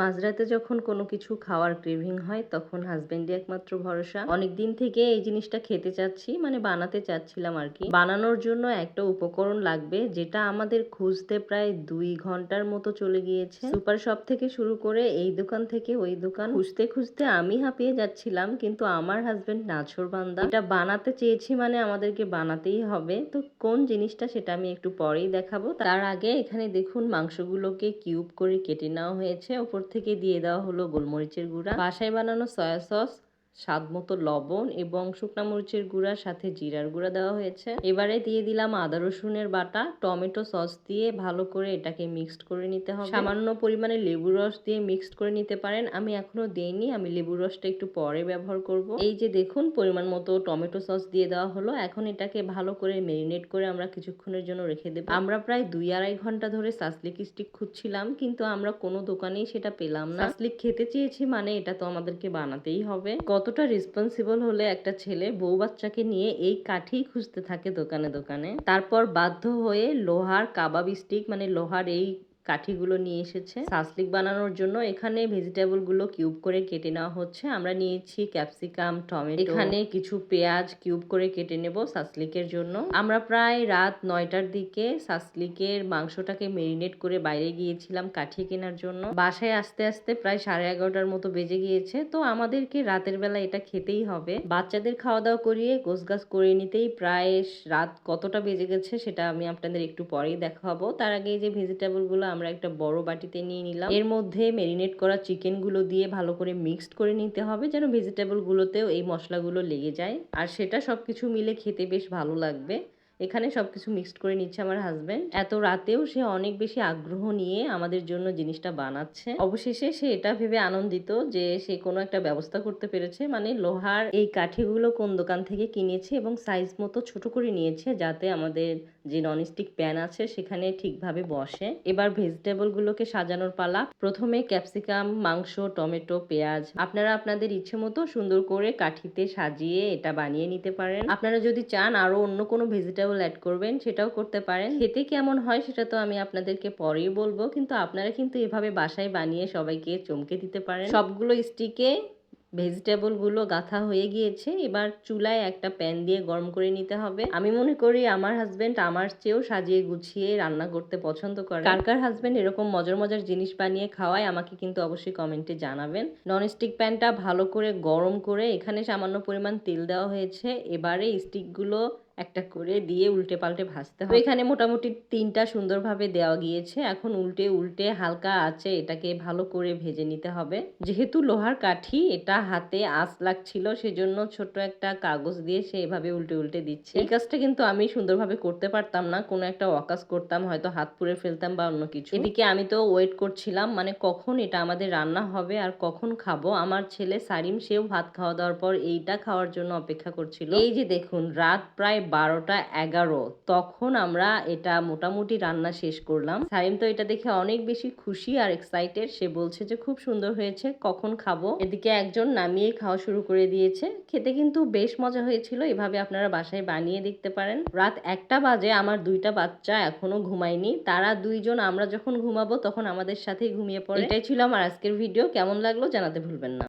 মাঝরাতে যখন কোনো কিছু খাওয়ার ক্রেভিং হয় তখন হাজবেন্ডই একমাত্র ভরসা। অনেকদিন থেকে এই জিনিসটা খেতে চাচ্ছি, মানে বানাতে চাচ্ছিলাম আর কি। বানানোর জন্য একটা উপকরণ লাগবে যেটা আমাদের খুঁজতে প্রায় 2 ঘন্টার মতো চলে গিয়েছে। সুপার শপ থেকে শুরু করে এই দোকান থেকে ওই দোকান খুঁজতে খুঁজতে আমি হাঁপিয়ে যাচ্ছিলাম, কিন্তু আমার হাজবেন্ড নাছোড়বান্দা। এটা বানাতে চেয়েছি মানে আমাদেরকে বানাতেই হবে। তো কোন জিনিসটা সেটা আমি একটু পরেই দেখাবো। তার আগে এখানে দেখুন মাংসগুলোকে কিউব করে কেটে নেওয়া হয়েছে। ওপর থেকে দিয়ে দেওয়া হলো গোলমরিচের গুঁড়া, বাসায় বানানো সয়া সস, স্বাদ মতো লবণ এবং শুকনা মরিচের গুঁড়ার সাথে জিরার গুঁড়া দেওয়া হয়েছে। এবারে দিয়ে দিলাম আদা রসুনের বাটা। টমেটো সস দিয়ে ভালো করে এটাকে মিক্সড করে নিতে হবে। সামান্য পরিমাণে লেবুর রস দিয়ে মিক্সড করে নিতে পারেন। আমি এখনো দেইনি, আমি লেবুর রসটা একটু পরে ব্যবহার করব। এই যে দেখুন পরিমাণ মতো টমেটো সস দিয়ে দেওয়া হলো। এখন এটাকে ভালো করে মেরিনেট করে আমরা কিছুক্ষণের জন্য রেখে দেব। আমরা প্রায় 2-2.5 ঘন্টা ধরে সাসলিক স্টিক খুঁজছিলাম, কিন্তু আমরা কোনো দোকানেই সেটা পেলাম না। সাসলিক খেতে চেয়েছি মানে এটা তো আমাদেরকে বানাতেই হবে। কতটা রেসপন্সিবল হলে একটা ছেলে বউ বাচ্চাকে নিয়ে এই কাঠি খুঁজতে থাকে দোকানে দোকানে। তারপর বাধ্য হয়ে লোহার কাবাব স্টিক, মানে লোহার এই কাঠিগুলো নিয়ে এসেছে সাসলিক বানানোর জন্য। এখানে ভেজিটেবল গুলো কিউব করে কেটে নেওয়া হচ্ছে। আমরা নিয়েছি ক্যাপসিকাম, টমেটো, এখানে কিছু পেঁয়াজ কিউব করে কেটে নেব সাসলিকের জন্য। আমরা প্রায় রাত 9টার দিকে সাসলিকের মাংসটাকে মেরিনেট করে বাইরে গিয়েছিলাম কাঠি কেনার জন্য। বাসায় আসতে আসতে প্রায় 11:30টার মতো বেজে গিয়েছে। তো আমাদেরকে রাতের বেলা এটা খেতেই হবে। বাচ্চাদের খাওয়া দাওয়া করিয়ে গোছগাছ করে নিতেই প্রায় রাত কতটা বেজে গেছে সেটা আমি আপনাদের একটু পরেই দেখাবো। তার আগে যে ভেজিটেবল গুলো আমরা একটা বড় বাটিতে নিয়ে নিলাম। এর মধ্যে মেরিনেট করা চিকেন গুলো দিয়ে ভালো করে মিক্সড করে নিতে হবে, যেন ভেজিটেবল গুলোতেও এই মশলাগুলো লেগে যায়, আর সেটা সবকিছু মিলে খেতে বেশ ভালো লাগবে। এখানে সবকিছু মিক্সড করে নিচ্ছে আমার হাজবেন্ড। এত রাতেও সে অনেক বেশি আগ্রহ নিয়ে আমাদের জন্য জিনিসটা বানাচ্ছে। অবশেষে সে এটা ভেবে আনন্দিত যে সে কোনো একটা ব্যবস্থা করতে পেরেছে, মানে লোহার এই কাঠিগুলো কোন দোকান থেকে কিনেছে এবং সাইজ মতো ছোট করে নিয়েছে যাতে আমাদের যে ননস্টিক প্যান আছে সেখানে ঠিকভাবে বসে। এবার ভেজিটেবল গুলোকে সাজানোর পালা। প্রথমে ক্যাপসিকাম, মাংস, টমেটো, পেঁয়াজ আপনারা আপনাদের ইচ্ছে মতো সুন্দর করে কাঠিতে সাজিয়ে এটা বানিয়ে নিতে পারেন। আপনারা যদি চান আরো অন্য কোনো ভেজিটেবল অ্যাড করবেন সেটাও করতে পারেন। খেতে কেমন হয় সেটা তো আমি আপনাদেরকে পরেই বলবো, কিন্তু আপনারা কিন্তু এভাবে বাসায় বানিয়ে সবাইকে চমকে দিতে পারেন। সবগুলো স্টিকে ভেজিটেবল গুলো গাঁথা হয়ে গিয়েছে। এবার চুলায় একটা প্যান দিয়ে গরম করে নিতে হবে। আমি মনে করি আমার হাজবেন্ড আমার চেয়েও সাজিয়ে গুছিয়ে রান্না করতে পছন্দ করে। কার কার হাজবেন্ড এরকম মজার মজার জিনিস বানিয়ে খাওয়ায় আমাকে কিন্তু অবশ্যই কমেন্টে জানাবেন। ননস্টিক প্যানটা ভালো করে গরম করে এখানে সামান্য পরিমাণ তেল দেওয়া হয়েছে। এবারে স্টিক গুলো একটা করে দিয়ে উল্টে পাল্টে ভাজতে হবে। এখানে মোটামুটি 3টা সুন্দরভাবে দেওয়া গিয়েছে। এখন উল্টে উল্টে হালকা আঁচে এটাকে ভালো করে ভেজে নিতে হবে। যেহেতু লোহার কাঠি, এটা হাতে আঁচ লাগছিল, সেজন্য ছোট একটা কাগজ দিয়ে সে এভাবে উল্টে উল্টে দিচ্ছে। এই কাজটা কিন্তু আমি সুন্দরভাবে করতে পারতাম না, কোনো একটা ওয়াকাজ করতাম, হয়তো হাত পুড়ে ফেলতাম বা অন্য কিছু। এদিকে আমি তো ওয়েট করছিলাম, মানে কখন এটা আমাদের রান্না হবে আর কখন খাবো। আমার ছেলে সারিম, সেও ভাত খাওয়া দাওয়ার পর এইটা খাওয়ার জন্য অপেক্ষা করছিল। এই যে দেখুন রাত প্রায় 12টা 11, তখন আমরা এটা মোটামুটি রান্না শেষ করলাম। সারিম তো এটা দেখে অনেক বেশি খুশি আর এক্সাইটেড। সে বলছে যে খুব সুন্দর হয়েছে, কখন খাবো। এদিকে একজন নামিয়ে খাওয়া শুরু করে দিয়েছে। খেতে কিন্তু বেশ মজা হয়েছিল। এভাবে আপনারা বাসায় বানিয়ে দেখতে পারেন। রাত 1টা বাজে, আমার 2টা বাচ্চা এখনো ঘুমায়নি। তারা দুইজন আমরা যখন ঘুমাবো তখন আমাদের সাথেই ঘুমিয়ে পড়ে। এটাই ছিল আমার আজকের ভিডিও। কেমন লাগলো জানাতে ভুলবেন না।